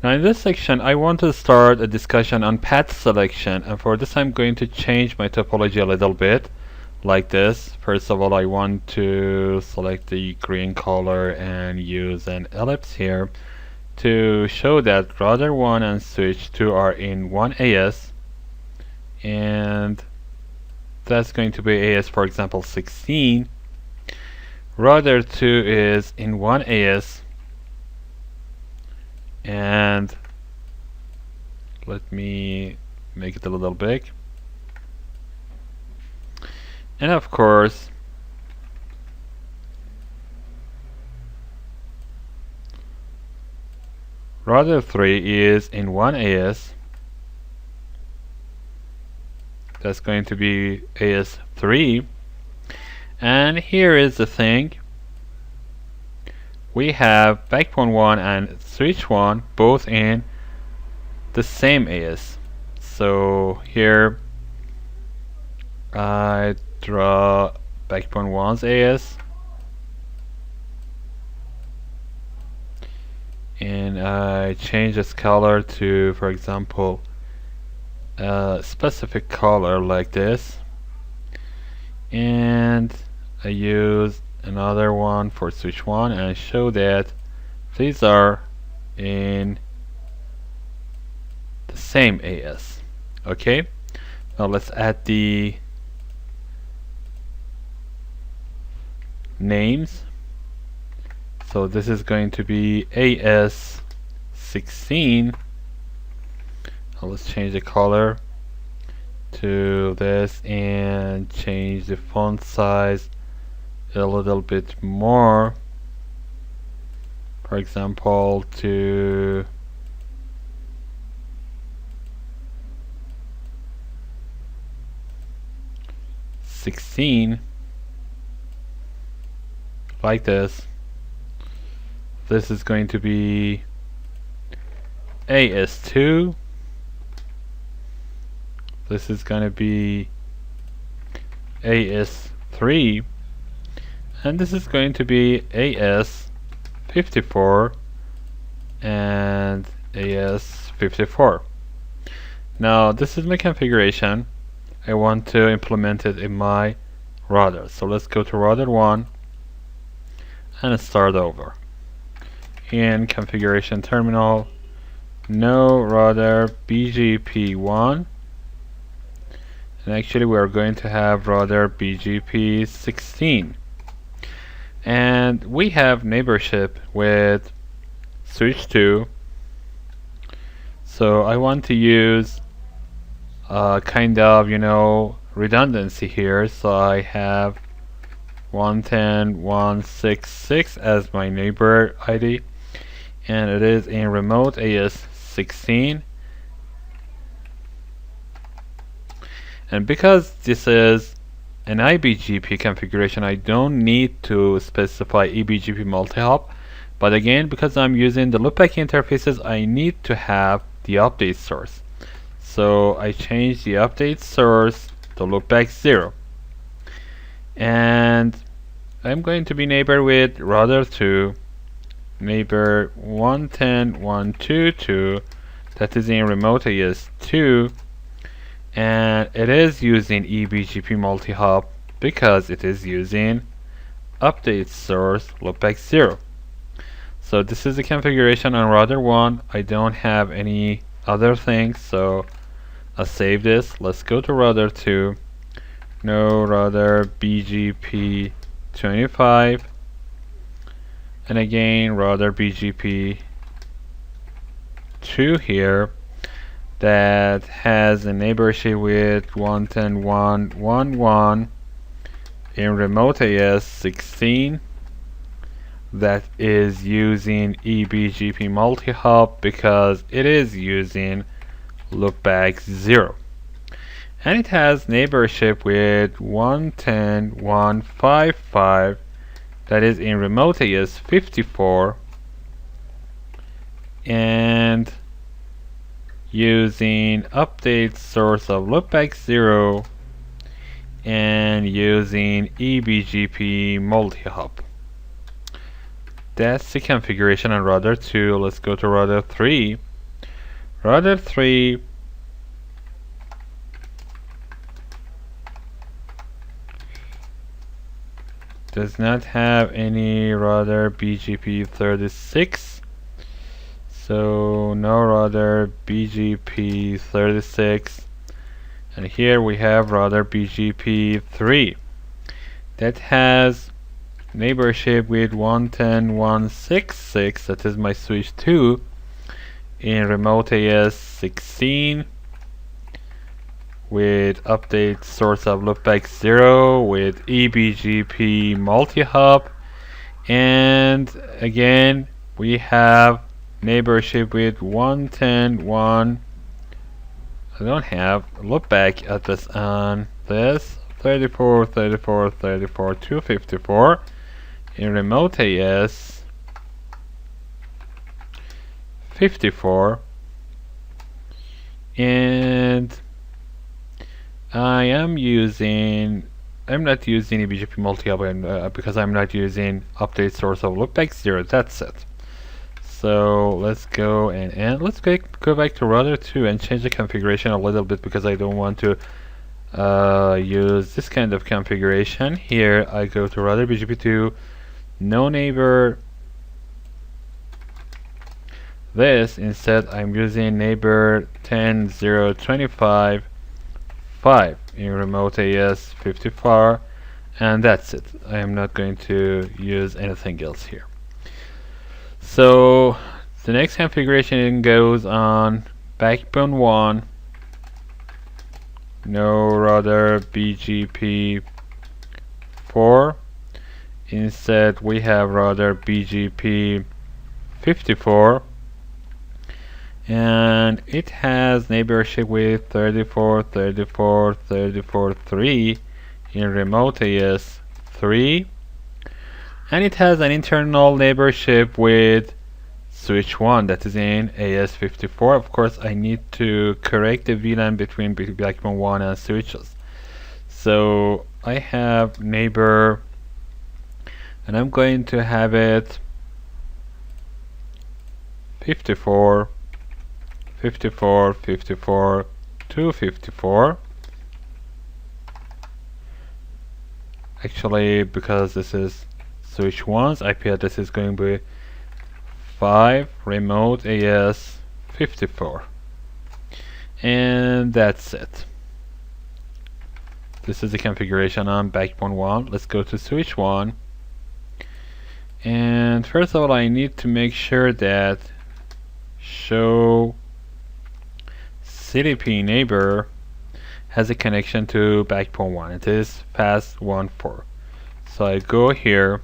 Now in this section, I want to start a discussion on path selection, and for this I'm going to change my topology a little bit, like this. First of all, I want to select the green color and use an ellipse here to show that router 1 and switch 2 are in one AS, and that's going to be AS, for example, 16. Router 2 is in one AS, and let me make it a little big. And of course, router 3 is in one AS. That's going to be AS3. And here is the thing. We have backbone 1 and switch 1 both in the same AS. So here I draw backbone 1's AS, and I change its color to, for example, a specific color like this, and I use another one for switch 1 and show that these are in the same AS. Okay, now let's add the names. So this is going to be AS16. Now let's change the color to this and change the font size a little bit more, for example to 16, like this. This is going to be AS2. This is going to be AS3, and this is going to be AS54 and AS54. Now this is my configuration. I want to implement it in my router. So let's go to router 1 and start over. In configuration terminal, no router BGP1, and actually we are going to have router BGP16, and we have neighborship with switch 2. So I want to use kind of, redundancy here. So I have 110.166 as my neighbor ID, and it is in remote AS16. And because this is an IBGP configuration, I don't need to specify eBGP multi-hop. But again, because I'm using the loopback interfaces, I need to have the update source. So I change the update source to loopback 0. And I'm going to be neighbor with router 2, neighbor 110.122, that is in remote AS2, and it is using eBGP multi-hop because it is using update source loopback 0. So this is the configuration on router 1. I don't have any other things, so I'll save this. Let's go to router 2. No router BGP 25, and again router BGP 2 here that has a neighborship with 110.111 in remote AS16, that is using eBGP multi-hop because it is using loopback 0. And it has neighborship with 110.155, that is in remote AS54, and using update source of loopback 0 and using eBGP multi-hop. That's the configuration on router 2. Let's go to router 3. Router 3 does not have any router BGP36, so no router BGP36. And here we have router BGP3 that has neighborship with 110.166, that is my switch 2, in remote AS 16, with update source of loopback 0, with eBGP multi-hop, and again we have neighborship with 110.1. I don't have loopback address on this. 34, 34, 34, 254 in remote AS 54, and I'm not using eBGP multi-hop because I'm not using update source of loopback 0. That's it. So let's go and let's go back to router 2 and change the configuration a little bit, because I don't want to use this kind of configuration. Here I go to router BGP2, no neighbor this. Instead I'm using neighbor 10.0.25 5 in remote AS 54, and that's it. I am not going to use anything else here. So the next configuration goes on backbone 1, no router BGP 4. Instead we have router BGP 54, and it has neighborship with 34, 34, 34, 3 in remote AS 3, and it has an internal neighborship with switch 1 that is in AS 54. Of course I need to correct the VLAN between backbone 1 and switches. So I have neighbor, and I'm going to have it 54, 54, 54, 254. Actually, because this is switch 1's IP address is going to be 5 remote AS 54, and that's it. This is the configuration on backbone 1. Let's go to switch 1, and first of all I need to make sure that show CDP neighbor has a connection to backbone 1. It is fast 1.4. So I go here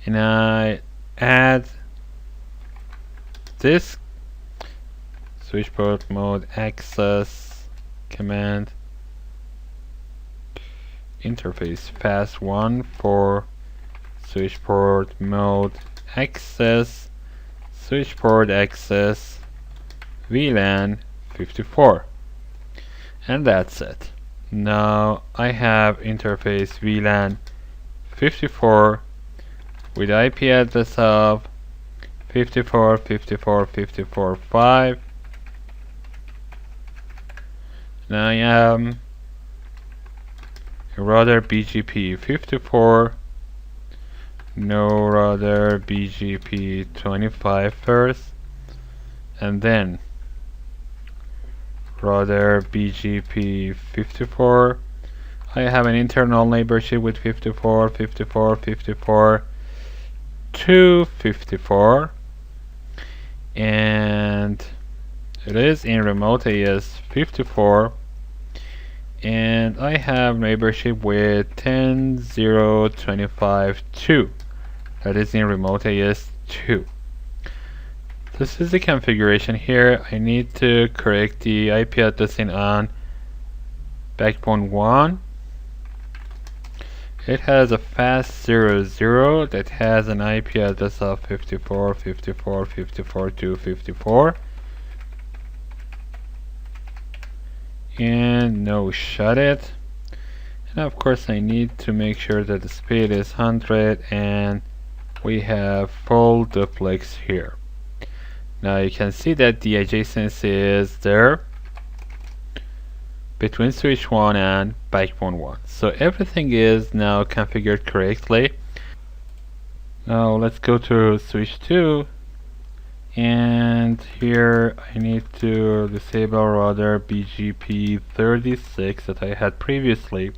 and I add this switch port mode access command interface fast 1.4 switch port mode access switch port access VLAN 54, and that's it. Now I have interface VLAN 54 with IP address of 54, 54, 54, 5. Now I am router BGP 54, no router BGP 25 first, and then router BGP 54. I have an internal neighborship with 54, 54, 54, 254, and it is in remote AS 54, and I have neighborship with 10.0.25 2, that is in remote AS 2. This is the configuration here. I need to correct the IP addressing on backbone 1. It has a fast 00 that has an IP address of 54, 54, 54, 254, and no shut it. And of course I need to make sure that the speed is 100 and we have full duplex here. Now you can see that the adjacency is there between switch 1 and backbone 1. So everything is now configured correctly. Now let's go to switch 2, and here I need to disable router BGP36 that I had previously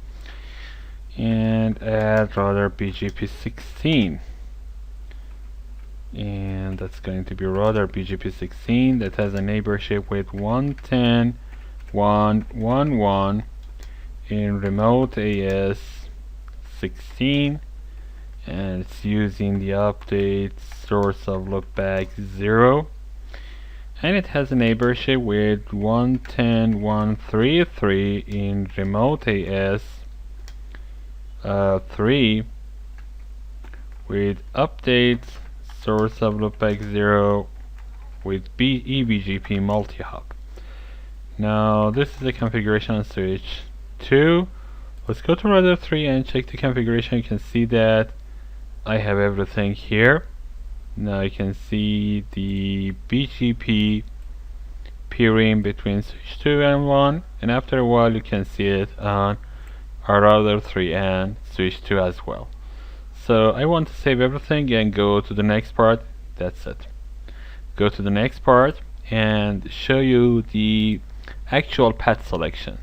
and add router BGP16, and that's going to be router BGP16 that has a neighborship with 110.1.1.1 in remote AS 16, and it's using the update source of loopback 0, and it has a neighborship with 110.1.3.3 in remote AS 3 with update source of loopback 0 with eBGP multi-hop. Now this is the configuration on switch 2. Let's go to router 3 and check the configuration. You can see that I have everything here. Now you can see the BGP peering between switch 2 and 1, and after a while you can see it on our router 3 and switch 2 as well. So I want to save everything and go to the next part. That's it. Go to the next part and show you the actual path selection.